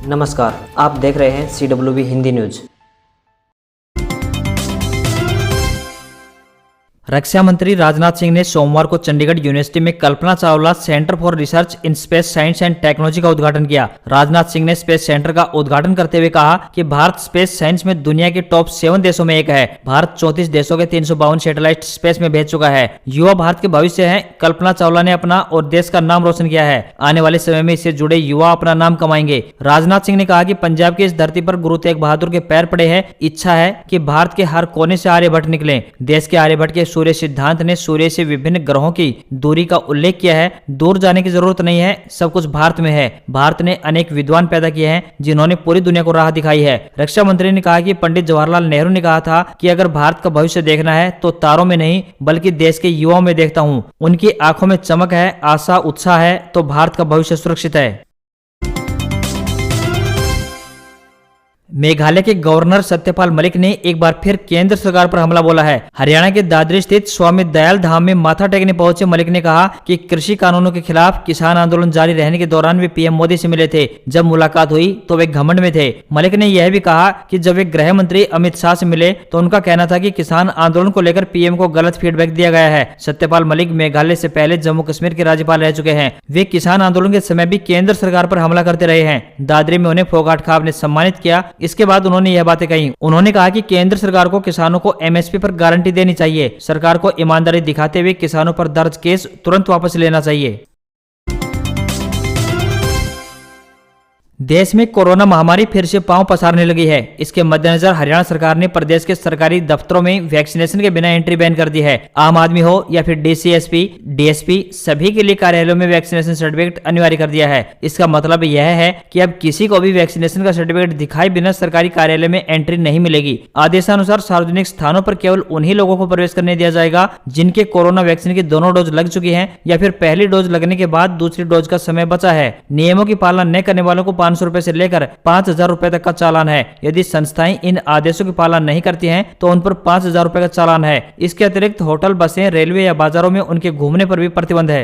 नमस्कार, आप देख रहे हैं CWB हिंदी न्यूज। रक्षा मंत्री राजनाथ सिंह ने सोमवार को चंडीगढ़ यूनिवर्सिटी में Kalpana Chawla centre for research in space science and technology का उद्घाटन किया। राजनाथ सिंह ने स्पेस सेंटर का उद्घाटन करते हुए कहा कि भारत स्पेस साइंस में दुनिया के टॉप 7 देशों में एक है। भारत 34 देशों के 352 सैटेलाइट स्पेस में भेज चुका है। युवा भारत के भविष्य है। कल्पना चावला ने अपना और देश का नाम रोशन किया है। आने वाले समय में इससे जुड़े युवा अपना नाम कमाएंगे। राजनाथ सिंह ने कहा कि पंजाब की इस धरती पर गुरु तेग बहादुर के पैर पड़े हैं। इच्छा है कि भारत के हर कोने से आर्यभट्ट निकले। देश के आर्यभट्ट के सूर्य सिद्धांत ने सूर्य से विभिन्न ग्रहों की दूरी का उल्लेख किया है। दूर जाने की जरूरत नहीं है, सब कुछ भारत में है। भारत ने अनेक विद्वान पैदा किए हैं जिन्होंने पूरी दुनिया को राह दिखाई है। रक्षा मंत्री ने कहा कि पंडित जवाहरलाल नेहरू ने कहा था कि अगर भारत का भविष्य देखना है तो तारों में नहीं बल्कि देश के युवाओं में देखता हूं। उनकी आंखों में चमक है, आशा, उत्साह है तो भारत का भविष्य सुरक्षित है। मेघालय के गवर्नर सत्यपाल मलिक ने एक बार फिर केंद्र सरकार पर हमला बोला है। हरियाणा के दादरी स्थित स्वामी दयाल धाम में माथा टेकने पहुंचे मलिक ने कहा कि कृषि कानूनों के खिलाफ किसान आंदोलन जारी रहने के दौरान वे पीएम मोदी से मिले थे। जब मुलाकात हुई तो वे घमंड में थे। मलिक ने यह भी कहा कि जब वे गृह मंत्री अमित शाह से मिले तो उनका कहना था कि किसान आंदोलन को लेकर पीएम को गलत फीडबैक दिया गया है। सत्यपाल मलिक मेघालय से पहले जम्मू कश्मीर के राज्यपाल रह चुके हैं। वे किसान आंदोलन के समय भी केंद्र सरकार पर हमला करते रहे हैं। दादरी में उन्हें फोगाट खाब ने सम्मानित किया। इसके बाद उन्होंने यह बातें कही। उन्होंने कहा कि केंद्र सरकार को किसानों को एमएसपी पर गारंटी देनी चाहिए। सरकार को ईमानदारी दिखाते हुए किसानों पर दर्ज केस तुरंत वापस लेना चाहिए। देश में कोरोना महामारी फिर से पांव पसारने लगी है। इसके मद्देनजर हरियाणा सरकार ने प्रदेश के सरकारी दफ्तरों में वैक्सीनेशन के बिना एंट्री बैन कर दी है। आम आदमी हो या फिर डीसीएसपी, डीएसपी, सभी के लिए कार्यालयों में वैक्सीनेशन सर्टिफिकेट अनिवार्य कर दिया है। इसका मतलब यह है कि अब किसी को भी वैक्सीनेशन का सर्टिफिकेट दिखाए बिना सरकारी कार्यालय में एंट्री नहीं मिलेगी। आदेशानुसार सार्वजनिक स्थानों पर केवल उन्हीं लोगों को प्रवेश करने दिया जाएगा जिनके कोरोना वैक्सीन की दोनों डोज लग चुकी है या फिर पहली डोज लगने के बाद दूसरी डोज का समय बचा है। नियमों की पालना न करने वालों को 500 रुपए से लेकर 5000 रुपए तक का चालान है। यदि संस्थाएं इन आदेशों की पालना नहीं करती हैं तो उन पर 5000 रुपए का चालान है। इसके अतिरिक्त होटल, बसें, रेलवे या बाजारों में उनके घूमने पर भी प्रतिबंध है।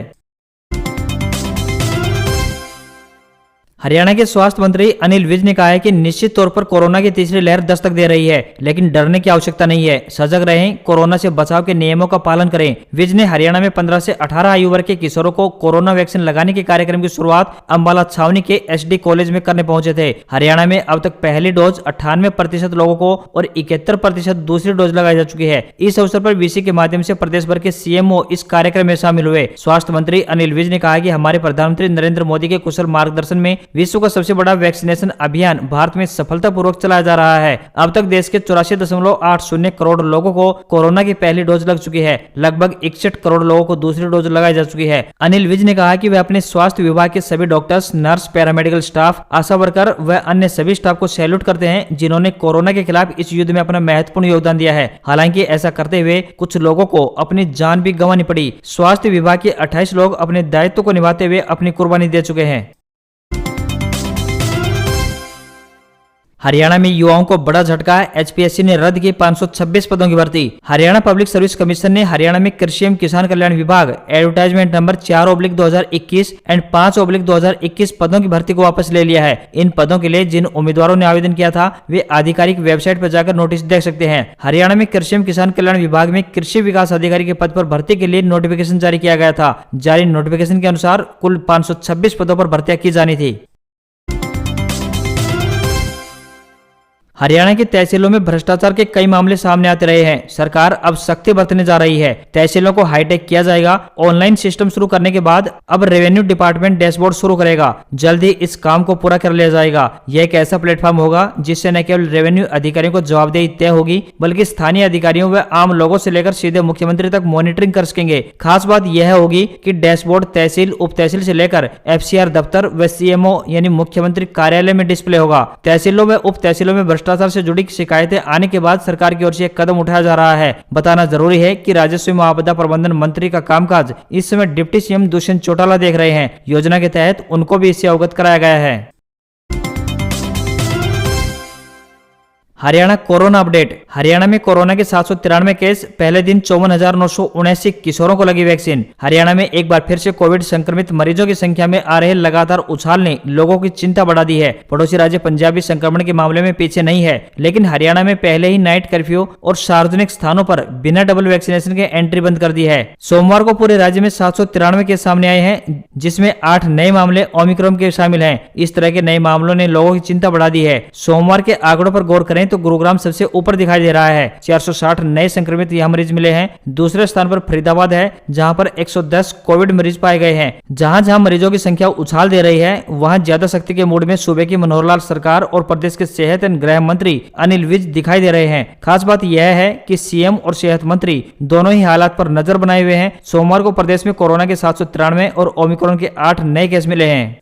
हरियाणा के स्वास्थ्य मंत्री अनिल विज ने कहा है कि निश्चित तौर पर कोरोना की तीसरी लहर दस्तक दे रही है, लेकिन डरने की आवश्यकता नहीं है। सजग रहें, कोरोना से बचाव के नियमों का पालन करें। विज ने हरियाणा में 15 से 18 आयु वर्ग के किशोरों को कोरोना वैक्सीन लगाने के कार्यक्रम की शुरुआत अंबाला छावनी के SD कॉलेज में करने पहुंचे थे। हरियाणा में अब तक पहली डोज 98% लोगों को और 71% दूसरी डोज लगाई जा चुकी है। इस अवसर पर VC के माध्यम से प्रदेश भर के CMO इस कार्यक्रम में शामिल हुए। स्वास्थ्य मंत्री अनिल विज ने कहा कि हमारे प्रधानमंत्री नरेंद्र मोदी के कुशल मार्गदर्शन में विश्व का सबसे बड़ा वैक्सीनेशन अभियान भारत में सफलतापूर्वक चलाया जा रहा है। अब तक देश के 84.80 करोड़ लोगों को कोरोना की पहली डोज लग चुकी है। लगभग 61 करोड़ लोगों को दूसरी डोज लगाई जा चुकी है। अनिल विज ने कहा कि वे अपने स्वास्थ्य विभाग के सभी डॉक्टर्स, नर्स, पैरामेडिकल स्टाफ, आशा वर्कर व अन्य सभी स्टाफ को सैल्यूट करते हैं जिन्होंने कोरोना के खिलाफ इस युद्ध में अपना महत्वपूर्ण योगदान दिया है। हालांकि ऐसा करते हुए कुछ लोगों को अपनी जान भी गंवानी पड़ी। स्वास्थ्य विभाग के 28 लोग अपने दायित्व को निभाते हुए अपनी कुर्बानी दे चुके हैं। हरियाणा में युवाओं को बड़ा झटका। HPSC ने रद्द की 526 पदों की भर्ती। हरियाणा पब्लिक सर्विस कमीशन ने हरियाणा में कृषि एवं किसान कल्याण विभाग एडवर्टाइजमेंट नंबर 4/2021 एंड 5/2021 पदों की भर्ती को वापस ले लिया है। इन पदों के लिए जिन उम्मीदवारों ने आवेदन किया था वे आधिकारिक वेबसाइट पर जाकर नोटिस देख सकते हैं। हरियाणा में कृषि एवं किसान कल्याण विभाग में कृषि विकास अधिकारी के पद पर भर्ती के लिए नोटिफिकेशन जारी किया गया था। जारी नोटिफिकेशन के अनुसार कुल 526 पदों पर भर्तियां की जानी थी। हरियाणा की तहसीलों में भ्रष्टाचार के कई मामले सामने आते रहे हैं। सरकार अब सख्ती बरतने जा रही है। तहसीलों को हाईटेक किया जाएगा। ऑनलाइन सिस्टम शुरू करने के बाद अब रेवेन्यू डिपार्टमेंट डैशबोर्ड शुरू करेगा। जल्द ही इस काम को पूरा कर लिया जाएगा। यह एक ऐसा प्लेटफॉर्म होगा जिससे न केवल रेवेन्यू अधिकारियों को जवाबदेही तय होगी बल्कि स्थानीय अधिकारियों व आम लोगों से लेकर सीधे मुख्यमंत्री तक मॉनिटरिंग कर सकेंगे। खास बात यह होगी कि डैशबोर्ड तहसील, उप तहसील से लेकर FCR दफ्तर व CMO यानी मुख्यमंत्री कार्यालय में डिस्प्ले होगा। तहसीलों व उप तहसीलों में भ्रष्टाचार से जुड़ी शिकायतें आने के बाद सरकार की ओर से एक कदम उठाया जा रहा है। बताना जरूरी है कि राजस्व एवं आपदा प्रबंधन मंत्री का कामकाज इस समय डिप्टी CM दुष्यंत चौटाला देख रहे हैं। योजना के तहत उनको भी इससे अवगत कराया गया है। Haryana corona update. हरियाणा में कोरोना के 793 केस, पहले दिन 54,979 किशोरों को लगी वैक्सीन। हरियाणा में एक बार फिर से कोविड संक्रमित मरीजों की संख्या में आ रहे लगातार उछाल ने लोगों की चिंता बढ़ा दी है। पड़ोसी राज्य पंजाब भी संक्रमण के मामले में पीछे नहीं है, लेकिन हरियाणा में पहले ही नाइट कर्फ्यू और सार्वजनिक स्थानों पर बिना डबल वैक्सीनेशन के एंट्री बंद कर दी है। सोमवार को पूरे राज्य में 793 केस सामने आए हैं, जिसमें 8 नए मामले ओमिक्रॉन के शामिल हैं। इस तरह के नए मामलों ने लोगों की चिंता बढ़ा दी है। सोमवार के आंकड़ों पर गौर करें तो गुरुग्राम सबसे ऊपर दिखाई दे रहा है। 460 नए संक्रमित यहां मरीज मिले हैं। दूसरे स्थान पर फरीदाबाद है, जहां पर 110 कोविड मरीज पाए गए हैं। जहां जहां मरीजों की संख्या उछाल दे रही है, वहां ज्यादा सख्ती के मूड में सूबे की मनोहर लाल सरकार और प्रदेश के सेहत एवं गृह मंत्री अनिल विज दिखाई दे रहे हैं। खास बात यह है कि सीएम और सेहत मंत्री दोनों ही हालात पर नजर बनाए हुए हैं। सोमवार को प्रदेश में कोरोना के 793 और ओमिक्रॉन के 8 नए केस मिले हैं।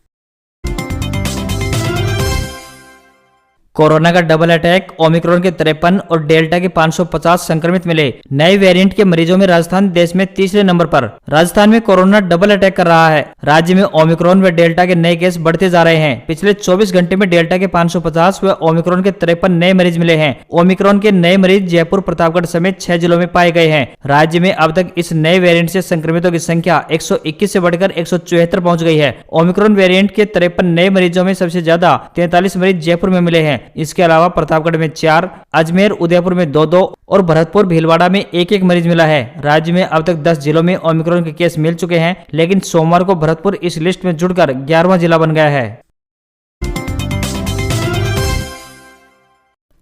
कोरोना का डबल अटैक, ओमिक्रॉन के 53 और डेल्टा के 550 संक्रमित मिले। नए वेरिएंट के मरीजों में राजस्थान देश में तीसरे नंबर पर। राजस्थान में कोरोना डबल अटैक कर रहा है। राज्य में ओमिक्रॉन व डेल्टा के नए केस बढ़ते जा रहे हैं। पिछले 24 घंटे में डेल्टा के 550 व ओमिक्रॉन के 53 नए मरीज मिले हैं। ओमिक्रॉन के नए मरीज जयपुर, प्रतापगढ़ समेत 6 जिलों में पाए गए हैं। राज्य में अब तक इस नए वेरिएंट से संक्रमितों की संख्या 121 से बढ़कर 174 पहुंच गई है। ओमिक्रॉन वेरिएंट के 53 नए मरीजों में सबसे ज्यादा 43 मरीज जयपुर में मिले हैं। इसके अलावा प्रतापगढ़ में 4, अजमेर, उदयपुर में 2-2 और भरतपुर, भीलवाड़ा में 1-1 मरीज मिला है। राज्य में अब तक 10 जिलों में ओमिक्रॉन के केस मिल चुके हैं, लेकिन सोमवार को भरतपुर इस लिस्ट में जुड़कर 11वां जिला बन गया है।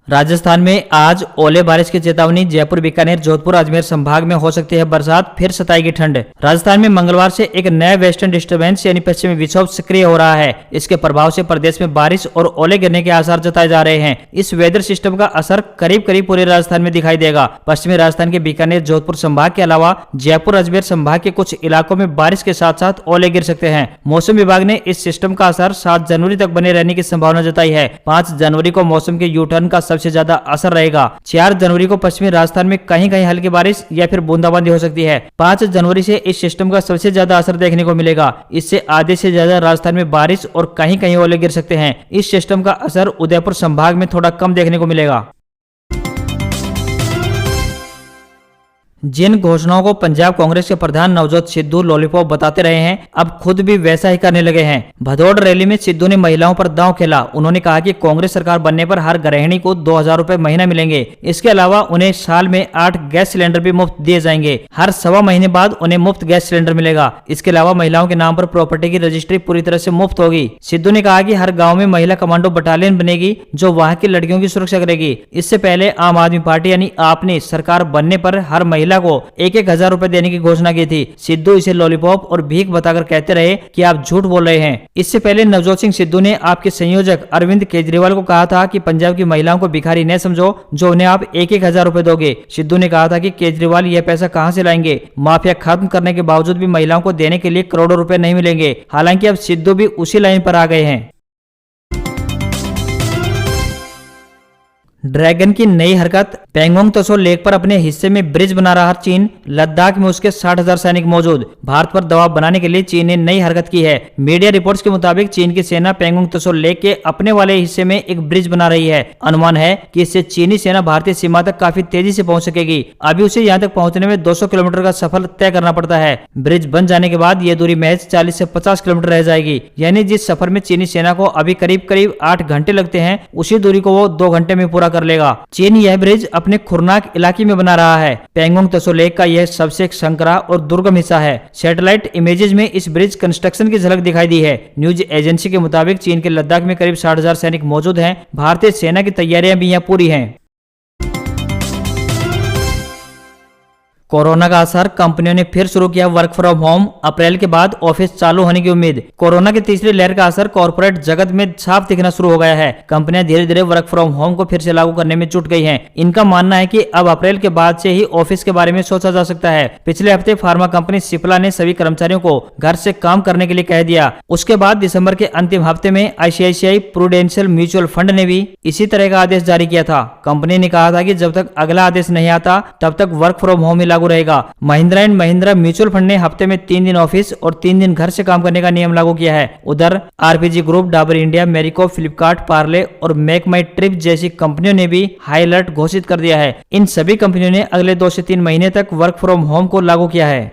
राजस्थान में आज ओले बारिश की चेतावनी। जयपुर, बीकानेर, जोधपुर, अजमेर संभाग में हो सकती है बरसात, फिर सताएगी ठंड। राजस्थान में मंगलवार से एक नया वेस्टर्न डिस्टर्बेंस यानी पश्चिमी विक्षोभ सक्रिय हो रहा है। इसके प्रभाव से प्रदेश में बारिश और ओले गिरने के आसार जताए जा रहे हैं। इस वेदर सिस्टम का असर करीब करीब पूरे राजस्थान में दिखाई देगा। पश्चिमी राजस्थान के बीकानेर, जोधपुर संभाग के अलावा जयपुर, अजमेर संभाग के कुछ इलाकों में बारिश के साथ साथ ओले गिर सकते हैं। मौसम विभाग ने इस सिस्टम का असर 7 जनवरी तक बने रहने की संभावना जताई है। 5 जनवरी को मौसम के यू टर्न का सबसे ज्यादा असर रहेगा। 4 जनवरी को पश्चिमी राजस्थान में कहीं कहीं हल्की बारिश या फिर बूंदाबांदी हो सकती है। 5 जनवरी से इस सिस्टम का सबसे ज्यादा असर देखने को मिलेगा। इससे आधे से ज्यादा राजस्थान में बारिश और कहीं कहीं ओले गिर सकते हैं। इस सिस्टम का असर उदयपुर संभाग में थोड़ा कम देखने को मिलेगा। जिन घोषणाओं को पंजाब कांग्रेस के प्रधान नवजोत सिद्धू लॉलीपॉप बताते रहे हैं, अब खुद भी वैसा ही करने लगे हैं। भदौड़ रैली में सिद्धू ने महिलाओं पर दांव खेला। उन्होंने कहा कि कांग्रेस सरकार बनने पर हर गृहिणी को 2,000 रुपए महीना मिलेंगे। इसके अलावा उन्हें साल में 8 गैस सिलेंडर भी मुफ्त दिए जाएंगे। हर 1.25 महीने बाद उन्हें मुफ्त गैस सिलेंडर मिलेगा। इसके अलावा महिलाओं के नाम पर प्रॉपर्टी की रजिस्ट्री पूरी तरह से मुफ्त होगी। सिद्धू ने कहा कि हर गाँव में महिला कमांडो बटालियन बनेगी, जो वहाँ की लड़कियों की सुरक्षा करेगी। इससे पहले आम आदमी पार्टी यानी आप ने सरकार बनने पर हर महिला को 1,000 रुपए देने की घोषणा की थी। सिद्धू इसे लॉलीपॉप और भीख बताकर कहते रहे कि आप झूठ बोल रहे हैं। इससे पहले नवजोत सिंह सिद्धू ने आपके संयोजक अरविंद केजरीवाल को कहा था कि पंजाब की महिलाओं को भिखारी न समझो, जो उन्हें आप 1,000 रुपए दोगे। सिद्धू ने कहा था कि केजरीवाल यह पैसा कहां से लाएंगे। माफिया खत्म करने के बावजूद भी महिलाओं को देने के लिए करोड़ों रुपए नहीं मिलेंगे। हालांकि अब सिद्धू भी उसी लाइन पर आ गए हैं। ड्रैगन की नई हरकत। पेंगोंग त्सो लेक पर अपने हिस्से में ब्रिज बना रहा चीन। लद्दाख में उसके 60,000 सैनिक मौजूद। भारत पर दबाव बनाने के लिए चीन ने नई हरकत की है। मीडिया रिपोर्ट्स के मुताबिक चीन की सेना पेंगोंग त्सो लेक के अपने वाले हिस्से में एक ब्रिज बना रही है। अनुमान है कि इससे चीनी सेना भारतीय सीमा तक काफी तेजी से पहुंच सकेगी। अभी उसे यहाँ तक पहुंचने में 200 किलोमीटर का सफर तय करना पड़ता है। ब्रिज बन जाने के बाद यह दूरी महज 40 से 50 किलोमीटर रह जाएगी। यानी जिस सफर में चीनी सेना को अभी करीब करीब 8 घंटे लगते हैं, उसी दूरी को वो 2 घंटे में पूरा कर लेगा। चीन यह ब्रिज अपने खुरनाक इलाके में बना रहा है। पेंगोंग त्सो लेक का यह सबसे संकरा और दुर्गम हिस्सा है। सैटेलाइट इमेजेस में इस ब्रिज कंस्ट्रक्शन की झलक दिखाई दी है। न्यूज एजेंसी के मुताबिक चीन के लद्दाख में करीब 60,000 सैनिक मौजूद हैं। भारतीय सेना की तैयारियां भी यहाँ पूरी हैं। कोरोना का असर, कंपनियों ने फिर शुरू किया वर्क फ्रॉम होम। अप्रैल के बाद ऑफिस चालू होने की उम्मीद। कोरोना की तीसरी लहर का असर कॉर्पोरेट जगत में साफ दिखना शुरू हो गया है। कंपनियां धीरे धीरे वर्क फ्रॉम होम को फिर से लागू करने में जुट गई हैं। इनका मानना है कि अब अप्रैल के बाद से ही ऑफिस के बारे में सोचा जा सकता है। पिछले हफ्ते फार्मा कंपनी सिप्ला ने सभी कर्मचारियों को घर से काम करने के लिए कह दिया। उसके बाद दिसंबर के अंतिम हफ्ते में ICICI प्रूडेंशियल म्यूचुअल फंड ने भी इसी तरह का आदेश जारी किया था। कंपनी ने कहा था कि जब तक अगला आदेश नहीं आता, तब तक वर्क फ्रॉम होम ही लागू लागू रहेगा। Mahindra and Mahindra mutual fund ने हफ्ते में 3 दिन ऑफिस और 3 दिन घर से काम करने का नियम लागू किया है। उधर RPG group, Dabur India, Marico, Flipkart, Parle और मेक माई ट्रिप जैसी कंपनियों ने भी हाई अलर्ट घोषित कर दिया है। इन सभी कंपनियों ने अगले 2 से 3 महीने तक वर्क फ्रॉम होम को लागू किया है।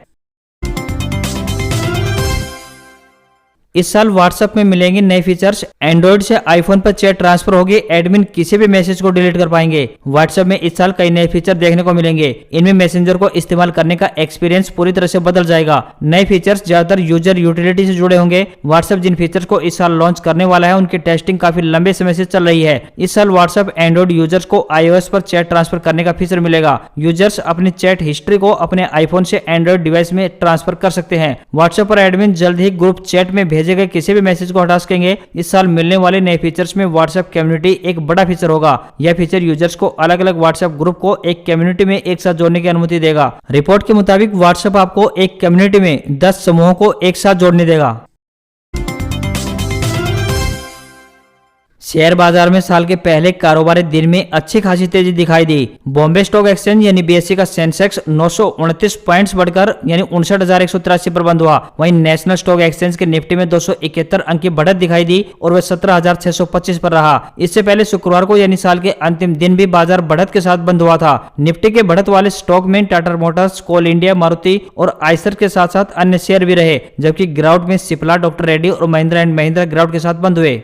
इस साल व्हाट्सएप में मिलेंगे नए फीचर्स। एंड्रॉइड से आईफोन पर चैट ट्रांसफर होगी। एडमिन किसी भी मैसेज को डिलीट कर पाएंगे। व्हाट्सएप में इस साल कई नए फीचर देखने को मिलेंगे। इनमें मैसेंजर को इस्तेमाल करने का एक्सपीरियंस पूरी तरह से बदल जाएगा। नए फीचर्स ज्यादातर यूजर यूटिलिटी से जुड़े होंगे। व्हाट्सएप जिन फीचर्स को इस साल लॉन्च करने वाला है उनकी टेस्टिंग काफी लंबे समय से चल रही है। इस साल व्हाट्सएप एंड्रॉइड यूजर्स को iOS पर चैट ट्रांसफर करने का फीचर मिलेगा। यूजर्स अपनी चैट हिस्ट्री को अपने आईफोन से एंड्रॉइड डिवाइस में ट्रांसफर कर सकते हैं। व्हाट्सएप पर एडमिन जल्द ही ग्रुप चैट में भेजे गए किसी भी मैसेज को हटा सकेंगे। इस साल मिलने वाले नए फीचर्स में व्हाट्सएप कम्युनिटी एक बड़ा फीचर होगा। यह फीचर यूजर्स को अलग अलग व्हाट्सएप ग्रुप को एक कम्युनिटी में एक साथ जोड़ने की अनुमति देगा। रिपोर्ट के मुताबिक व्हाट्सएप आपको एक कम्युनिटी में 10 समूहों को एक साथ जोड़ने देगा। शेयर बाजार में साल के पहले कारोबारी दिन में अच्छी खासी तेजी दिखाई दी। बॉम्बे स्टॉक एक्सचेंज यानी बीएसई का सेंसेक्स 929 पॉइंट्स बढ़कर यानी 59,183 पर बंद हुआ। वहीं नेशनल स्टॉक एक्सचेंज के निफ्टी में 271 अंक की बढ़त दिखाई दी और वह 17,625 पर रहा। इससे पहले शुक्रवार को यानी साल के अंतिम दिन भी बाजार बढ़त के साथ बंद हुआ था। निफ्टी के बढ़त वाले स्टॉक में टाटा मोटर्स, कोल इंडिया, मारुति और आइसर के साथ साथ अन्य शेयर भी रहे, जबकि गिरावट में सिप्ला, डॉक्टर रेड्डी और महिंद्रा एंड महिंद्रा गिरावट के साथ बंद हुए।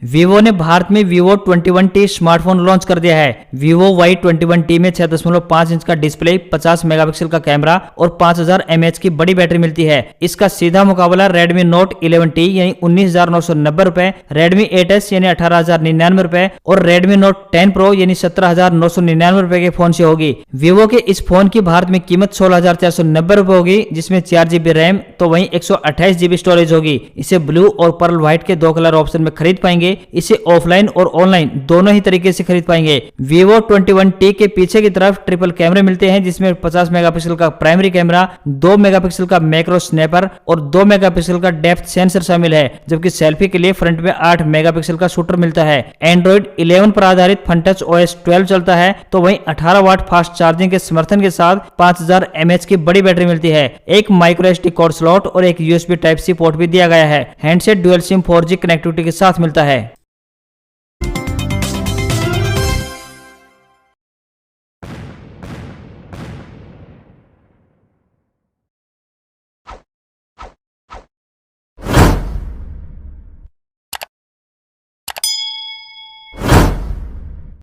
वीवो ने भारत में वीवो 21T स्मार्टफोन लॉन्च कर दिया है। वीवो Y21T में 6.5 इंच का डिस्प्ले, 50 मेगापिक्सल का कैमरा और 5000 mAh की बड़ी बैटरी मिलती है। इसका सीधा मुकाबला Redmi Note 11T यानी 19,990 रुपए, Redmi 8S यानी 18,099 रुपए और Redmi Note 10 Pro यानी 17,999 रुपए के फोन से होगी। वीवो के इस फोन की भारत में कीमत 16,490 रुपए होगी, जिसमें 4GB रैम तो वहीं 128GB स्टोरेज होगी। इसे ब्लू और पर्ल व्हाइट के 2 कलर ऑप्शन में खरीद पाएंगे। इसे ऑफलाइन और ऑनलाइन दोनों ही तरीके से खरीद पाएंगे। Vivo 21T के पीछे की तरफ ट्रिपल कैमरे मिलते हैं, जिसमें 50 मेगापिक्सल का प्राइमरी कैमरा, 2 मेगापिक्सल का मैक्रो स्नैपर और 2 मेगापिक्सल का डेप्थ सेंसर शामिल है, जबकि सेल्फी के लिए फ्रंट में 8 मेगापिक्सल का शूटर मिलता है। एंड्रॉइड 11 पर आधारित फनटच OS 12 चलता है, तो वहीं 18 वाट फास्ट चार्जिंग के समर्थन के साथ 5000 mAh की बड़ी बैटरी मिलती है। एक माइक्रो SD कोड स्लॉट और एक USB Type-C पोर्ट भी दिया गया है। Handset dual SIM 4G connectivity के साथ मिलता है।